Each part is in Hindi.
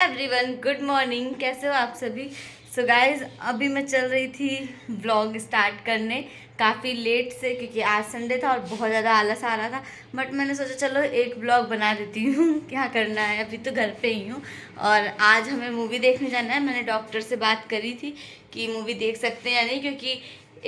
Everyone, good morning. कैसे हो आप सभी? सो गाइज, अभी मैं चल रही थी व्लॉग स्टार्ट करने काफ़ी लेट से, क्योंकि आज संडे था और बहुत ज़्यादा आलस आ रहा था। बट मैंने सोचा चलो एक व्लॉग बना देती हूँ क्या करना है, अभी तो घर पे ही हूँ। और आज हमें मूवी देखने जाना है। मैंने डॉक्टर से बात करी थी कि मूवी देख सकते हैं या नहीं, क्योंकि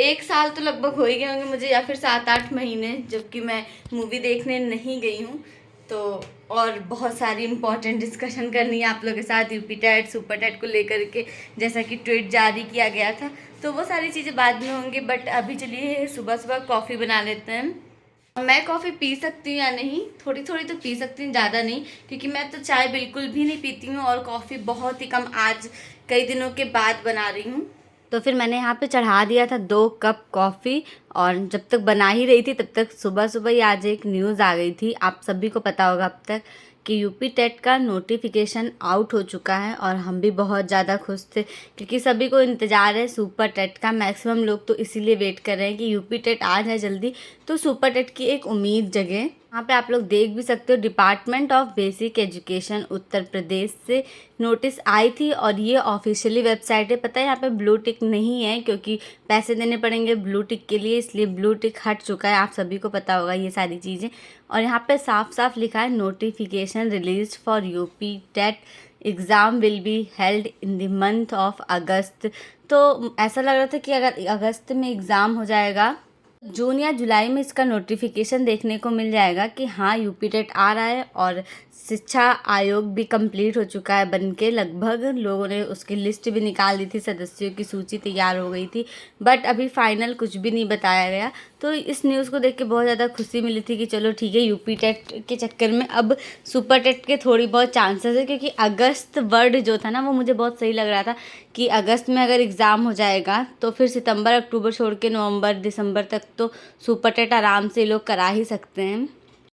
1 साल तो लगभग हो ही गए होंगे मुझे, या फिर 7-8 महीने, जबकि मैं मूवी देखने नहीं गई हूँ। तो और बहुत सारी इंपॉर्टेंट डिस्कशन करनी है आप लोगों के साथ यूपी टेट सुपर टेट को लेकर के, जैसा कि ट्वीट जारी किया गया था। तो वो सारी चीज़ें बाद में होंगी, बट अभी चलिए सुबह सुबह कॉफ़ी बना लेते हैं। मैं कॉफ़ी पी सकती हूँ या नहीं, थोड़ी थोड़ी तो पी सकती हूँ, ज़्यादा नहीं, क्योंकि मैं तो चाय बिल्कुल भी नहीं पीती हूँ और कॉफ़ी बहुत ही कम, आज कई दिनों के बाद बना रही हूँ। तो फिर मैंने यहाँ पे चढ़ा दिया था 2 कप कॉफ़ी। और जब तक बना ही रही थी तब तक सुबह सुबह ही आज एक न्यूज़ आ गई थी, आप सभी को पता होगा अब तक, कि यूपी टेट का नोटिफिकेशन आउट हो चुका है। और हम भी बहुत ज़्यादा खुश थे, क्योंकि सभी को इंतज़ार है सुपर टेट का। मैक्सिमम लोग तो इसीलिए वेट कर रहे हैं कि यूपी टेट आ जाए जल्दी, तो सुपर टेट की एक उम्मीद जगे। यहाँ पे आप लोग देख भी सकते हो, department of basic education Uttar Pradesh से नोटिस आई थी और ये ऑफिशियली वेबसाइट है। पता है यहाँ पे ब्लू टिक नहीं है, क्योंकि पैसे देने पड़ेंगे ब्लू टिक के लिए, इसलिए ब्लू टिक हट चुका है। आप सभी को पता होगा ये सारी चीज़ें। और यहाँ पे साफ साफ लिखा है, notification release for UP TET exam will be held in the month of August. तो ऐसा लग रहा था कि अगर अगस्त में एग्ज़ाम हो जाएगा, जून या जुलाई में इसका नोटिफिकेशन देखने को मिल जाएगा कि हाँ यूपी टेट आ रहा है। और शिक्षा आयोग भी कंप्लीट हो चुका है बनके, लगभग लोगों ने उसकी लिस्ट भी निकाल दी थी, सदस्यों की सूची तैयार हो गई थी, बट अभी फाइनल कुछ भी नहीं बताया गया। तो इस न्यूज़ को देख के बहुत ज़्यादा खुशी मिली थी कि चलो ठीक है, यूपी टेट के चक्कर में अब सुपर टेट के थोड़ी बहुत चांसेस है, क्योंकि अगस्त वर्ड जो था ना वो मुझे बहुत सही लग रहा था कि अगस्त में अगर एग्ज़ाम हो जाएगा तो फिर सितंबर अक्टूबर छोड़ के नवंबर दिसंबर तक तो सुपर टेट आराम से लोग करा ही सकते हैं।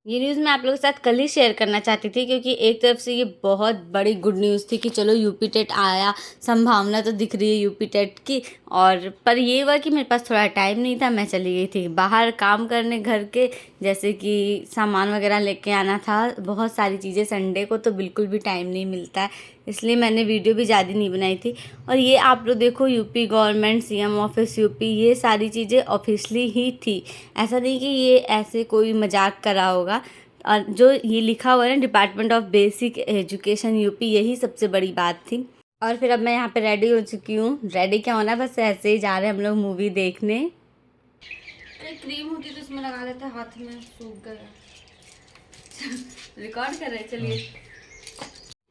ये न्यूज़ मैं आप लोगों के साथ कल ही शेयर करना चाहती थी, क्योंकि एक तरफ से ये बहुत बड़ी गुड न्यूज़ थी कि चलो यूपी टेट आया, संभावना तो दिख रही है यूपी टेट की। और पर ये हुआ कि मेरे पास थोड़ा टाइम नहीं था, मैं चली गई थी बाहर काम करने घर के, जैसे कि सामान वगैरह लेके आना था, बहुत सारी चीज़ें। संडे को तो बिल्कुल भी टाइम नहीं मिलता है, इसलिए मैंने वीडियो भी ज़्यादा नहीं बनाई थी। और ये आप लोग देखो, UP government CM office UP, ये सारी चीज़ें ऑफिशियली ही थी, ऐसा नहीं कि ये ऐसे कोई मजाक करा होगा। और जो ये लिखा हुआ है ना, department of basic education UP, यही सबसे बड़ी बात थी। और फिर अब मैं यहाँ पे रेडी हो चुकी हूँ। रेडी क्या होना, बस ऐसे ही जा रहे हैं हम लोग मूवी देखने। क्रीम होती तो इसमें लगा लेते, हाथ में सूख गया। रिकॉर्ड कर रहे हैं, चलिए।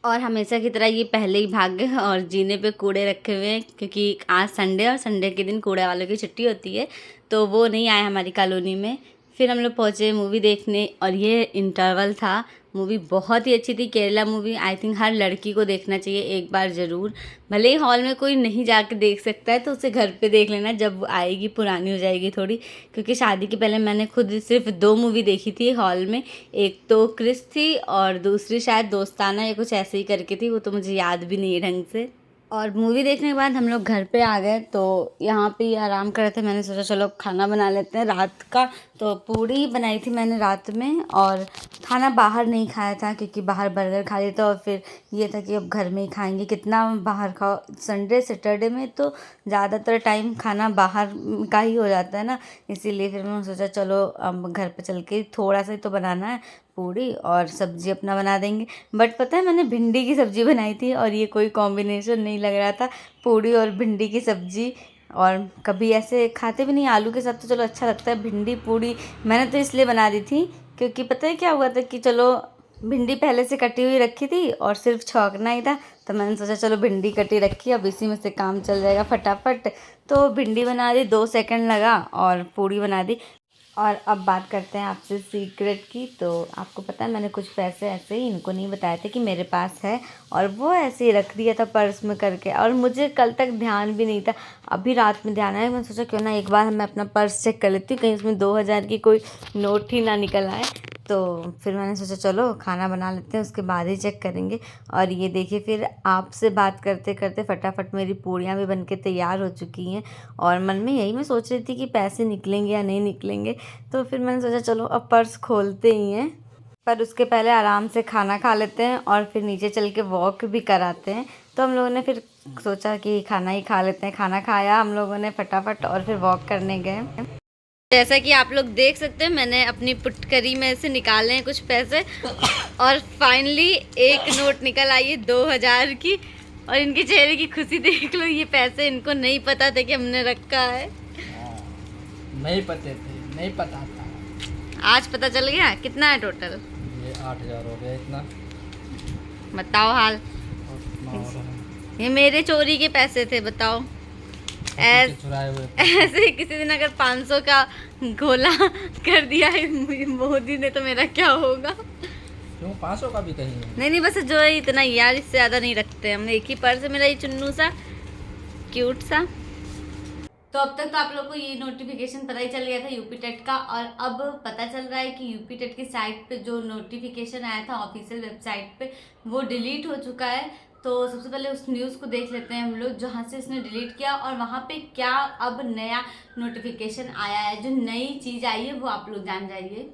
और हमेशा की तरह ये पहले ही भाग गए और जीने पे कूड़े रखे हुए हैं, क्योंकि आज संडे और संडे के दिन कूड़े वालों की छुट्टी होती है, तो वो नहीं आए हमारी कॉलोनी में। फिर हम लोग पहुँचे मूवी देखने, और ये इंटरवल था। मूवी बहुत ही अच्छी थी, केरला मूवी। आई थिंक हर लड़की को देखना चाहिए एक बार ज़रूर। भले ही हॉल में कोई नहीं जाके देख सकता है तो उसे घर पे देख लेना, जब वो आएगी पुरानी हो जाएगी थोड़ी, क्योंकि शादी के पहले मैंने खुद सिर्फ 2 मूवी देखी थी हॉल में। एक तो क्रिस थी और दूसरी शायद दोस्ताना या कुछ ऐसे ही करके थी, वो तो मुझे याद भी नहीं है ढंग से। और मूवी देखने के बाद हम लोग घर पे आ गए, तो यहाँ पे आराम कर रहे थे। मैंने सोचा चलो खाना बना लेते हैं रात का। तो पूड़ी बनाई थी मैंने रात में, और खाना बाहर नहीं खाया था, क्योंकि बाहर बर्गर खा लिए थे। और फिर ये था कि अब घर में ही खाएंगे, कितना बाहर खाओ। संडे सैटरडे में तो ज़्यादातर टाइम खाना बाहर का ही हो जाता है ना, इसीलिए फिर मैंने सोचा चलो अब घर पे चल के थोड़ा सा ही तो बनाना है, पूड़ी और सब्ज़ी अपना बना देंगे। बट पता है, मैंने भिंडी की सब्ज़ी बनाई थी और ये कोई कॉम्बिनेशन नहीं लग रहा था, पूड़ी और भिंडी की सब्ज़ी। और कभी ऐसे खाते भी नहीं आलू के साथ, तो चलो अच्छा लगता है भिंडी पूड़ी। मैंने तो इसलिए बना दी थी, क्योंकि पता है क्या हुआ था कि चलो भिंडी पहले से कटी हुई रखी थी और सिर्फ छौंकना ही था, तो मैंने सोचा चलो भिंडी कटी रखी, अब इसी में से काम चल जाएगा फटाफट। तो भिंडी बना दी, 2 सेकंड लगा, और पूड़ी बना दी। और अब बात करते हैं आपसे सीक्रेट की। तो आपको पता है, मैंने कुछ पैसे ऐसे ही इनको नहीं बताए थे कि मेरे पास है, और वो ऐसे ही रख दिया था पर्स में करके, और मुझे कल तक ध्यान भी नहीं था। अभी रात में ध्यान आया, मैंने सोचा क्यों ना एक बार मैं अपना पर्स चेक कर लेती हूँ, कहीं उसमें 2000 की कोई नोट ही ना निकल आए। तो फिर मैंने सोचा चलो खाना बना लेते हैं, उसके बाद ही चेक करेंगे। और ये देखिए, फिर आपसे बात करते करते फटाफट मेरी पूड़ियाँ भी बनके तैयार हो चुकी हैं। और मन में यही मैं सोच रही थी कि पैसे निकलेंगे या नहीं निकलेंगे, तो फिर मैंने सोचा चलो अब पर्स खोलते ही हैं। पर उसके पहले आराम से खाना खा लेते हैं और फिर नीचे चल के वॉक भी कराते हैं। तो हम लोगों ने फिर सोचा कि खाना ही खा लेते हैं। खाना खाया हम लोगों ने फटाफट और फिर वॉक करने गए। जैसा कि आप लोग देख सकते हैं, मैंने अपनी पुटकरी में से निकाले हैं कुछ पैसे और फाइनली एक नोट निकल आई है 2000 की। और इनके चेहरे की खुशी देख लो, ये पैसे इनको नहीं पता था कि हमने रखा है। नहीं पता था। आज पता चल गया। कितना है टोटल? ये 8000 हो गया। इतना बताओ हाल। ये मेरे चोरी के पैसे थे, बताओ। ऐसे किसी दिन अगर 500 का गोला कर दिया है मोदी ने तो मेरा क्या होगा? क्यों 500 का भी कहीं नहीं बस जो है इतना यार, इससे ज़्यादा नहीं रखते हम। एक ही पर्स है मेरा, ये चुन्नू सा क्यूट सा। तो अब तक तो आप लोग को ये नोटिफिकेशन पता ही चल गया था यूपी टेट का, और अब पता चल रहा है कि यूपी टेट की साइट पे जो नोटिफिकेशन आया था ऑफिशियल वेबसाइट पे, वो डिलीट हो चुका है। तो सबसे पहले उस न्यूज़ को देख लेते हैं हम लोग, जहाँ से इसने डिलीट किया और वहाँ पे क्या अब नया नोटिफिकेशन आया है। जो नई चीज़ आई है वो आप लोग जान जाइए।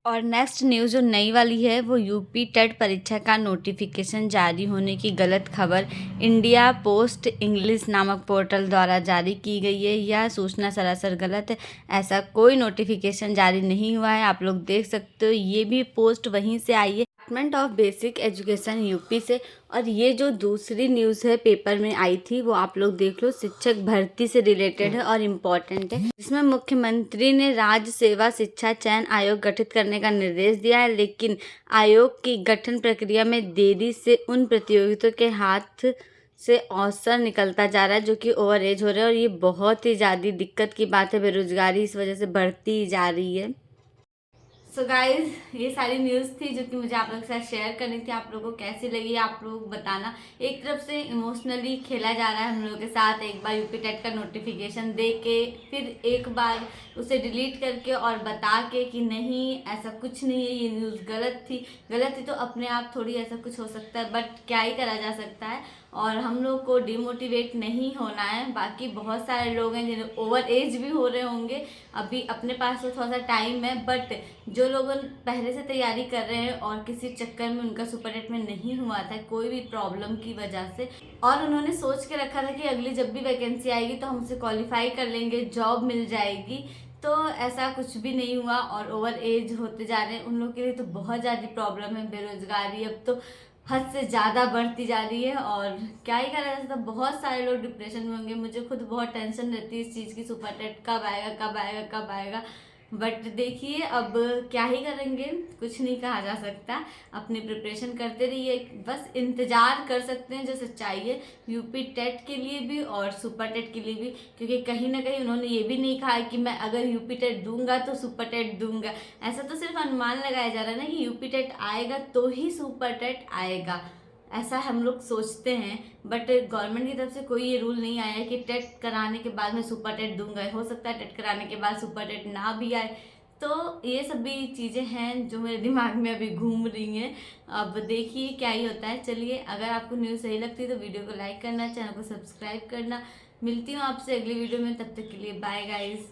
और नेक्स्ट न्यूज़ जो नई वाली है वो यूपी टेट परीक्षा का नोटिफिकेशन जारी होने की गलत खबर इंडिया पोस्ट इंग्लिश नामक पोर्टल द्वारा जारी की गई है। यह सूचना सरासर गलत है। ऐसा कोई नोटिफिकेशन जारी नहीं हुआ है। आप लोग देख सकते हो, ये भी पोस्ट वहीं से आई है, department of basic education UP से। और ये जो दूसरी न्यूज़ है पेपर में आई थी वो आप लोग देख लो, शिक्षक भर्ती से रिलेटेड है और इम्पोर्टेंट है। जिसमें मुख्यमंत्री ने राज्य सेवा शिक्षा चयन आयोग गठित करने का निर्देश दिया है, लेकिन आयोग की गठन प्रक्रिया में देरी से उन प्रतियोगियों के हाथ से अवसर निकलता जा रहा है जो कि ओवर एज हो रहे हैं। और ये बहुत ही ज़्यादा दिक्कत की बात है। बेरोजगारी इस वजह से बढ़ती जा रही है। सो गाइज, ये सारी न्यूज़ थी जो कि मुझे आप लोगों के साथ शेयर करनी थी। आप लोगों को कैसी लगी आप लोग बताना। एक तरफ से इमोशनली खेला जा रहा है हम लोगों के साथ। एक बार यूपी टेट का नोटिफिकेशन दे के फिर एक बार उसे डिलीट करके और बता के कि नहीं ऐसा कुछ नहीं है, ये न्यूज़ गलत थी तो अपने आप थोड़ी ऐसा कुछ हो सकता है, बट क्या ही करा जा सकता है। और हम लोग को डिमोटिवेट नहीं होना है। बाकी बहुत सारे लोग हैं जिन्हें ओवर एज भी हो रहे होंगे, अभी अपने पास तो थोड़ा सा टाइम है, बट जो लोग पहले से तैयारी कर रहे हैं और किसी चक्कर में उनका सुपर टेट में नहीं हुआ था कोई भी प्रॉब्लम की वजह से, और उन्होंने सोच के रखा था कि अगली जब भी वैकेंसी आएगी तो हम उसे क्वालिफाई कर लेंगे, जॉब मिल जाएगी, तो ऐसा कुछ भी नहीं हुआ और ओवर एज होते जा रहे हैं। उन लोगों के लिए तो बहुत ज़्यादा प्रॉब्लम है। बेरोजगारी अब तो हद से ज़्यादा बढ़ती जा रही है और क्या ही करा जा सकता है। बहुत सारे लोग डिप्रेशन में होंगे। मुझे खुद बहुत टेंशन रहती है इस चीज़ की, सुपर टेट कब आएगा। बट देखिए अब क्या ही करेंगे, कुछ नहीं कहा जा सकता। अपनी प्रिपरेशन करते रहिए, बस इंतज़ार कर सकते हैं जो सच्चाई है यूपी टेट के लिए भी और सुपर टेट के लिए भी। क्योंकि कहीं ना कहीं उन्होंने ये भी नहीं कहा कि मैं अगर यूपी टेट दूंगा तो सुपर टेट दूंगा। ऐसा तो सिर्फ अनुमान लगाया जा रहा है ना कि यूपी टेट आएगा तो ही सुपर टेट आएगा, ऐसा हम लोग सोचते हैं। बट गवर्नमेंट की तरफ से कोई ये रूल नहीं आया है कि टेट कराने के बाद मैं सुपर टेट दूंगा। हो सकता है टेट कराने के बाद सुपर टेट ना भी आए। तो ये सभी चीज़ें हैं जो मेरे दिमाग में अभी घूम रही हैं। अब देखिए क्या ही होता है। चलिए, अगर आपको न्यूज़ सही लगती है तो वीडियो को लाइक करना, चैनल को सब्सक्राइब करना। मिलती हूँ आपसे अगली वीडियो में, तब तक के लिए बाय गाइज।